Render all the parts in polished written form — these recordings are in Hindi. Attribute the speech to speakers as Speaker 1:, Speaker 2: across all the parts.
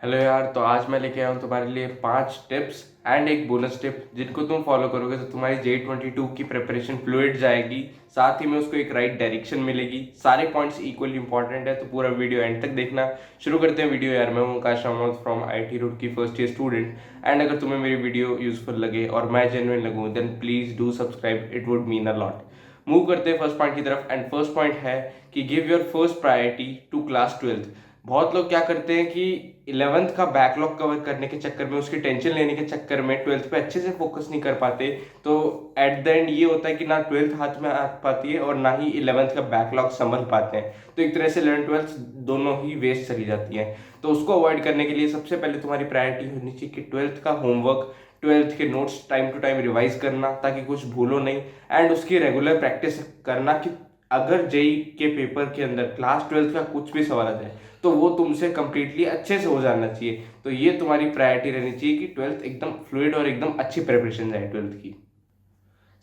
Speaker 1: हेलो यार, तो आज मैं लेके आया हूँ तुम्हारे लिए 5 टिप्स एंड एक बोनस टिप जिनको तुम फॉलो करोगे तो तुम्हारी J22 की प्रिपरेशन फ्लूइड जाएगी। साथ ही में उसको एक राइट डायरेक्शन मिलेगी। सारे पॉइंट्स इक्वली इंपॉर्टेंट है, तो पूरा वीडियो एंड तक देखना। शुरू करते हैं वीडियो। यार, मैं हूँ Akash Ramaut from IIT Roorkee first year student. And अगर तुम्हें मेरी वीडियो यूजफुल लगे और मैं जेन्युइन लगूँ then please do subscribe, it would mean a lot. Move करते हैं फर्स्ट पॉइंट की तरफ। एंड फर्स्ट पॉइंट है कि give your first priority to class 12th। बहुत लोग क्या करते हैं कि 11th का बैकलॉग कवर करने के चक्कर में, उसकी टेंशन लेने के चक्कर में 12th पे अच्छे से फोकस नहीं कर पाते। तो एट द एंड ये होता है कि ना 12th हाथ में आ पाती है और ना ही 11th का बैकलॉग संभल पाते हैं। तो एक तरह से 11 12th दोनों ही वेस्ट चली जाती है। तो उसको अवॉइड करने के लिए सबसे पहले तुम्हारी प्रायोरिटी होनी चाहिए कि 12th का होमवर्क, 12th के notes time to time revise करना ताकि कुछ भूलो नहीं। एंड उसकी रेगुलर प्रैक्टिस करना कि अगर जेई के पेपर के अंदर क्लास 12th का कुछ भी सवाल आ जाए तो वो तुमसे कंप्लीटली अच्छे से हो जाना चाहिए। तो ये तुम्हारी प्रायोरिटी रहनी चाहिए कि 12th एकदम फ्लूइड और एकदम अच्छी प्रिपरेशन जाए 12th की।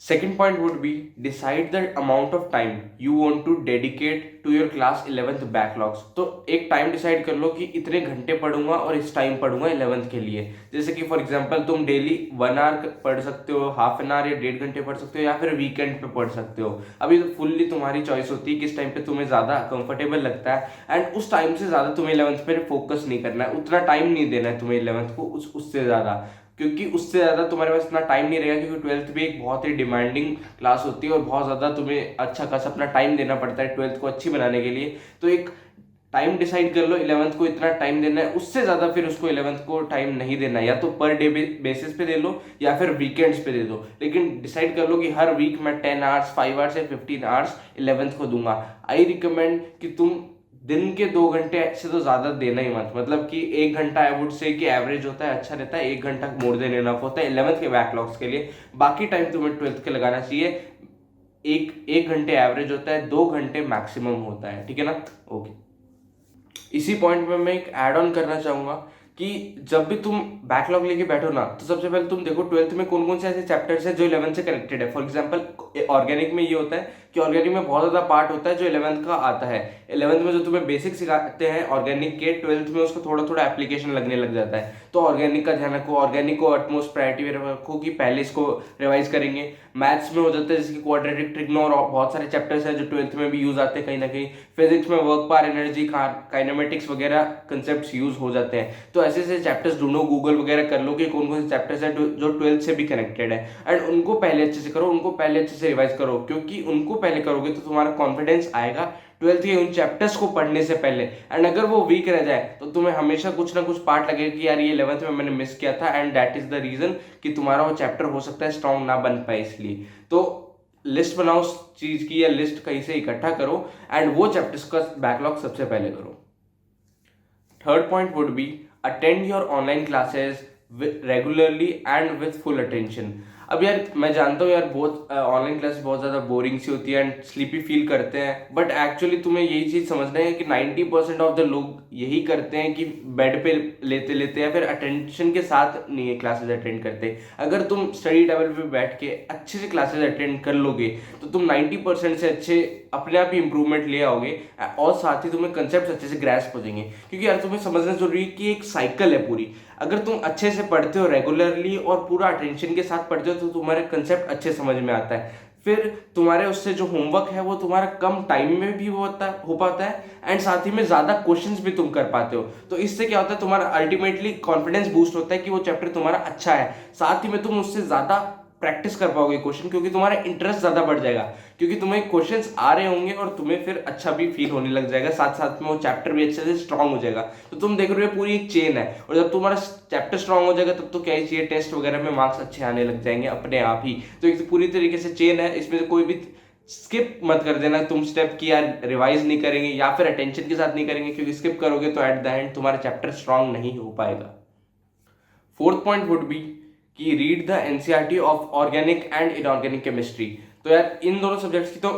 Speaker 1: Second point would be decide the amount of time you want to dedicate to your class 11th backlogs। तो एक टाइम डिसाइड कर लो कि इतने घंटे पढ़ूंगा और इस टाइम पढ़ूंगा 11th के लिए। जैसे कि फॉर एग्जांपल तुम डेली 1 आवर पढ़ सकते हो, हाफ एन आवर या 1.5 घंटे पढ़ सकते हो, या फिर वीकेंड पे पढ़ सकते हो। अभी तो फुल्ली तुम्हारी चॉइस होती है किस टाइम पे तुम्हें ज़्यादा कंफर्टेबल लगता है। एंड उस टाइम से ज़्यादा तुम्हें 11th पे फोकस नहीं करना है, उतना टाइम नहीं देना है तुम्हें 11th को उससे ज़्यादा। क्योंकि उससे ज़्यादा तुम्हारे पास इतना टाइम नहीं रहेगा, क्योंकि 12th भी एक बहुत ही डिमांडिंग क्लास होती है और बहुत ज़्यादा तुम्हें अच्छा खासा अपना टाइम देना पड़ता है 12th को अच्छी बनाने के लिए। तो एक टाइम डिसाइड कर लो 11th को इतना टाइम देना है, उससे ज़्यादा फिर उसको 11th को टाइम नहीं देना है। या तो पर डे बेसिस पे दे लो या फिर वीकेंड्स पे दे दो, लेकिन डिसाइड कर लो कि हर वीक मैं 10 आवर्स, 5 आवर्स या 15 आवर्स 11th को दूंगा। आई रिकमेंड कि तुम दिन के 2 घंटे से तो ज्यादा देना ही मत। मतलब कि 1 घंटा आई वुड से कि एवरेज होता है, अच्छा रहता है। 1 घंटा मोर देन इनफ होता है 11th के बैकलॉग्स के लिए। बाकी टाइम तुम्हें 12th के लगाना चाहिए। एक एक घंटे एवरेज होता है, 2 घंटे मैक्सिमम होता है, ठीक है ना। ओके, इसी पॉइंट में मैं एक ऐड ऑन करना चाहूंगा कि जब भी तुम बैकलॉग लेके बैठो ना, तो सबसे पहले तुम देखो 12th में कौन कौन से ऐसे चैप्टर्स हैं जो 11th से कनेक्टेड है। फॉर एग्जांपल ऑर्गेनिक में ये होता है कि ऑर्गेनिक में बहुत ज़्यादा पार्ट होता है जो 11th का आता है। 11th में जो तुम्हें बेसिक सिखाते हैं ऑर्गेनिक के, 12th में उसको थोड़ा थोड़ा एप्लीकेशन लगने लग जाता है। तो ऑर्गेनिक का ध्यान रखो, ऑर्गेनिक को अटमोस्ट प्रायोरिटी में रखो कि पहले इसको रिवाइज करेंगे। मैथ्स में हो जाता है जैसे कि क्वाड्रेटिक, ट्रिग्नो और बहुत सारे चैप्टर्स हैं जो 12th में भी यूज आते हैं कहीं ना कहीं। फिजिक्स में वर्क पावर, एनर्जी, काइनेमेटिक्स वगैरह कंसेप्ट यूज हो जाते हैं। तो ऐसे ऐसे चैप्टर्स ढूंढो, गूगल वगैरह कर लो कि कौन कौन से चैप्टर्स हैं जो 12th से भी कनेक्टेड है। एंड उनको पहले अच्छे से करो, उनको पहले अच्छे से रिवाइज करो, क्योंकि उनको पहले करोगे तो तुम्हारा कॉन्फिडेंस आएगा 12th के उन चैप्टर्स को पढ़ने से पहले। एंड अगर वो वीक रह जाए तो तुम्हें हमेशा कुछ ना कुछ पार्ट लगेगा कि यार ये 11th में मैंने मिस किया था, and that is the reason कि तुम्हारा वो चैप्टर हो सकता है स्ट्रॉन्ग ना बन पाए। इसलिए तो लिस्ट बनाओ उस चीज की, या लिस्ट कहीं से इकट्ठा करो एंड वो चैप्टर्स का बैकलॉग सबसे पहले करो। Third point would be attend your online classes regularly and with full attention. अब यार मैं जानता हूँ यार बहुत ऑनलाइन क्लास बहुत ज़्यादा बोरिंग सी होती है एंड स्लीपी फील करते हैं, बट एक्चुअली तुम्हें यही चीज़ समझना है कि 90% ऑफ द लोग यही करते हैं कि बेड पे लेते लेते या फिर अटेंशन के साथ नहीं है क्लासेस अटेंड करते। अगर तुम स्टडी टेबल पे बैठ के अच्छे से क्लासेस अटेंड कर लोगे तो तुम 90% से अच्छे अपने आप ही इंप्रूवमेंट ले आओगे और साथ ही तुम्हें कंसेप्ट अच्छे से ग्रैस्प हो जाएंगे। क्योंकि यार तुम्हें समझना जरूरी है कि एक साइकिल है पूरी। अगर तुम अच्छे से पढ़ते हो रेगुलरली और पूरा अटेंशन के साथ पढ़ते हो तो तुम्हारे कंसेप्ट अच्छे समझ में आता है। फिर तुम्हारे उससे जो होमवर्क है वो तुम्हारा कम टाइम में भी हो पाता है एंड साथ ही में ज्यादा क्वेश्चंस भी तुम कर पाते हो। तो इससे क्या होता है, तुम्हारा अल्टीमेटली कॉन्फिडेंस बूस्ट होता है कि वो चैप्टर तुम्हारा अच्छा है। साथ ही में तुम उससे ज्यादा प्रैक्टिस कर पाओगे क्वेश्चन, क्योंकि तुम्हारा इंटरेस्ट ज्यादा बढ़ जाएगा, क्योंकि तुम्हें क्वेश्चंस आ रहे होंगे और तुम्हें फिर अच्छा भी फील होने लग जाएगा। साथ साथ में वो चैप्टर भी अच्छे से स्ट्रांग हो जाएगा। तो तुम देख रहे हो पूरी एक चेन है, और जब तुम्हारा चैप्टर स्ट्रांग हो जाएगा तब तो क्या ही चाहिए, टेस्ट वगैरह में मार्क्स अच्छे आने लग जाएंगे अपने आप ही। तो एक पूरी तरीके से चेन है, इसमें से कोई भी स्किप मत कर देना तुम स्टेप की यार रिवाइज नहीं करेंगे या फिर अटेंशन के साथ नहीं करेंगे, क्योंकि स्किप करोगे तो एट द एंड तुम्हारा चैप्टर स्ट्रांग नहीं हो पाएगा। फोर्थ पॉइंट वुड बी कि read the NCERT of organic and inorganic chemistry. तो यार इन दोनों सब्जेक्ट्स की तो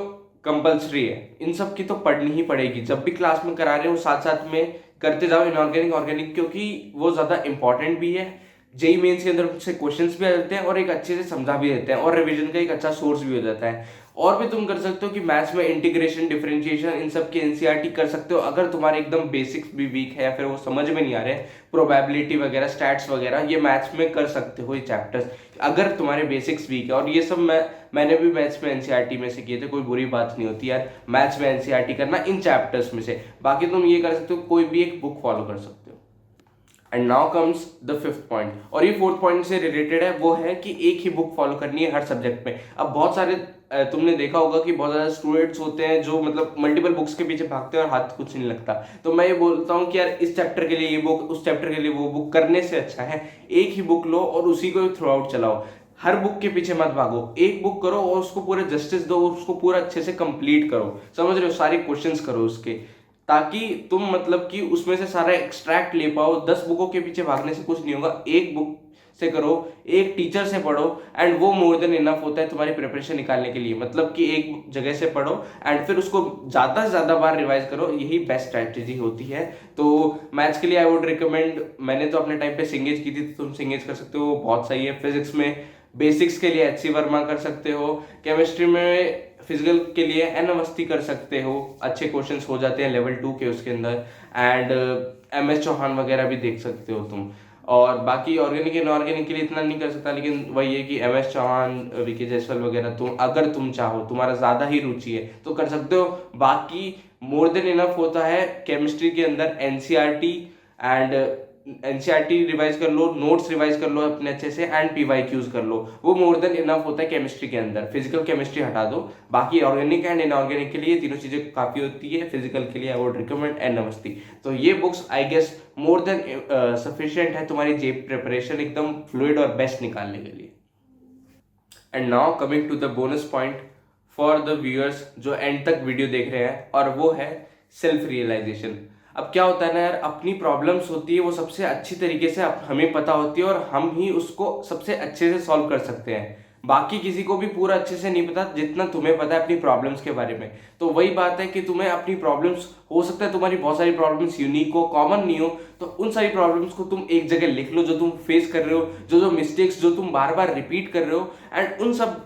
Speaker 1: कंपलसरी है, इन सब की तो पढ़नी ही पड़ेगी। जब भी क्लास में करा रहे हो साथ साथ में करते जाओ इनऑर्गेनिक ऑर्गेनिक, क्योंकि वो ज़्यादा इंपॉर्टेंट भी है। जेई मेंस के अंदर से क्वेश्चंस भी आ जाते हैं और एक अच्छे से समझा भी देते हैं और रिवीजन का एक अच्छा सोर्स भी हो जाता है। और भी तुम कर सकते हो कि मैथ्स में इंटीग्रेशन, डिफरेंशिएशन, इन सब की एनसीईआरटी कर सकते हो अगर तुम्हारे एकदम बेसिक्स भी वीक है या फिर वो समझ में नहीं आ रहे, प्रोबेबिलिटी वगैरह, स्टैट्स वगैरह, ये मैथ्स में कर सकते हो ये चैप्टर्स अगर तुम्हारे बेसिक्स वीक है। और ये सब मैंने भी मैथ्स में एनसीईआरटी में से किए थे, कोई बुरी बात नहीं होती यार मैथ्स में एनसीईआरटी करना इन चैप्टर्स में से। बाकी तुम ये कर सकते हो, कोई भी एक बुक फॉलो कर सकते हो। And now comes the fifth point, और ये फोर्थ पॉइंट से रिलेटेड है, वो है कि एक ही बुक फॉलो करनी है हर सब्जेक्ट में। अब बहुत सारे तुमने देखा होगा कि बहुत ज़्यादा स्टूडेंट्स होते हैं जो मतलब मल्टीपल बुक्स के पीछे भागते हैं और हाथ कुछ नहीं लगता। तो मैं ये बोलता हूँ कि यार इस चैप्टर के लिए ये बुक, उस चैप्टर के लिए वो बुक, करने से अच्छा है एक ही बुक लो और उसी को थ्रू आउट चलाओ। हर बुक के पीछे मत भागो, एक बुक करो और उसको पूरा जस्टिस दो, उसको पूरा अच्छे से कंप्लीट करो, समझ रहे हो, सारे क्वेश्चंस करो उसके, ताकि तुम मतलब कि उसमें से सारा एक्सट्रैक्ट ले पाओ। 10 बुकों के पीछे भागने से कुछ नहीं होगा, एक बुक से करो, एक टीचर से पढ़ो, एंड वो मोर देन इनफ होता है तुम्हारी प्रिपरेशन निकालने के लिए। मतलब कि एक जगह से पढ़ो एंड फिर उसको ज़्यादा से ज़्यादा बार रिवाइज करो, यही बेस्ट स्ट्रैटेजी होती है। तो मैथ्स के लिए आई वुड रिकमेंड, मैंने तो अपने टाइम पे सिंगेज की थी, तो तुम सिंगेज कर सकते हो, बहुत सही है। फिजिक्स में बेसिक्स के लिए HC वर्मा कर सकते हो, केमिस्ट्री में फिजिकल के लिए एन अवस्थी कर सकते हो, अच्छे क्वेश्चंस हो जाते हैं लेवल 2 के उसके अंदर, एंड MS चौहान वगैरह भी देख सकते हो तुम। और बाकी ऑर्गेनिक इनऑर्गेनिक के लिए इतना नहीं कर सकता, लेकिन वही है कि MS चौहान, VK जायसवाल वगैरह, तुम अगर तुम चाहो, तुम्हारा ज़्यादा ही रुचि है तो कर सकते हो। बाकी मोर देन इनफ होता है केमिस्ट्री के अंदर NCERT, एंड NCERT रिवाइज कर लो, नोट्स रिवाइज कर लो अपने अच्छे से, एंड PYQs कर लो, वो मोर देन इनफ होता है केमिस्ट्री के अंदर। फिजिकल केमिस्ट्री हटा दो, बाकी ऑर्गेनिक एंड इनऑर्गेनिक के लिए तीनों चीजें काफी होती है। फिजिकल के लिए I would recommend N Awasthi. तो ये books I guess more than sufficient है तुम्हारी जे प्रिपरेशन एकदम फ्लूइड और बेस्ट निकालने के लिए। And now coming to the bonus point for the viewers जो एंड तक वीडियो देख रहे हैं, और वो है सेल्फ रियलाइजेशन। अब क्या होता है ना यार, अपनी प्रॉब्लम्स होती है वो सबसे अच्छी तरीके से हमें पता होती है, और हम ही उसको सबसे अच्छे से सॉल्व कर सकते हैं। बाकी किसी को भी पूरा अच्छे से नहीं पता जितना तुम्हें पता है अपनी प्रॉब्लम्स के बारे में। तो वही बात है कि तुम्हें अपनी प्रॉब्लम्स, हो सकता है तुम्हारी बहुत सारी प्रॉब्लम्स यूनिक हो, कॉमन नहीं हो, तो उन सारी प्रॉब्लम्स को तुम एक जगह लिख लो जो तुम फेस कर रहे हो, जो मिस्टेक्स जो तुम बार बार रिपीट कर रहे हो, एंड उन सब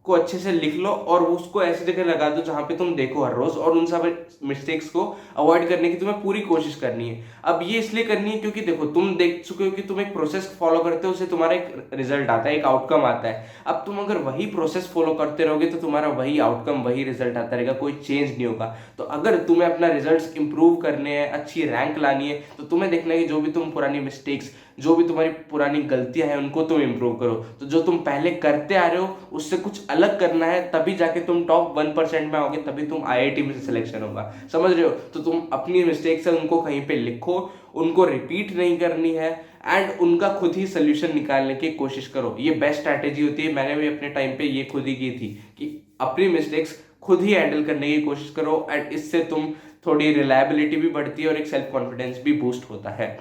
Speaker 1: को अच्छे से लिख लो और उसको ऐसी जगह लगा दो जहां पे तुम देखो हर रोज, और उन सब मिस्टेक्स को अवॉइड करने की तुम्हें पूरी कोशिश करनी है। अब ये इसलिए करनी है क्योंकि देखो तुम देख चुके हो कि तुम एक प्रोसेस फॉलो करते हो, उससे तुम्हारा एक रिजल्ट आता है, एक आउटकम आता है। अब तुम अगर वही प्रोसेस फॉलो करते रहोगे तो तुम्हारा वही आउटकम, वही रिजल्ट आता रहेगा, कोई चेंज नहीं होगा। तो अगर तुम्हें अपना रिजल्ट इंप्रूव करने हैं, अच्छी रैंक लानी है, तो तुम्हें देखना है कि जो भी तुम पुरानी मिस्टेक्स, जो भी तुम्हारी पुरानी गलतियां हैं, उनको तुम इंप्रूव करो। तो जो तुम पहले करते आ रहे हो उससे कुछ अलग करना है, तभी जाके तुम टॉप 1% में आओगे, तभी तुम IIT में से सिलेक्शन होगा, समझ रहे हो। तो तुम अपनी मिस्टेक्स है उनको कहीं पे लिखो, उनको रिपीट नहीं करनी है, एंड उनका खुद ही सोल्यूशन निकालने की कोशिश करो। ये बेस्ट स्ट्रैटेजी होती है, मैंने भी अपने टाइम पे ये खुद ही की थी कि अपनी मिस्टेक्स खुद ही हैंडल करने की कोशिश करो, एंड इससे तुम थोड़ी रिलायबिलिटी भी बढ़ती है और एक सेल्फ कॉन्फिडेंस भी बूस्ट होता है।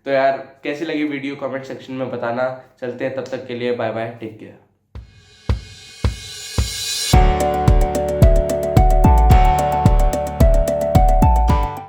Speaker 1: तो यार कैसी लगी वीडियो, कमेंट सेक्शन में बताना। चलते हैं, तब तक के लिए बाय बाय, टेक केयर।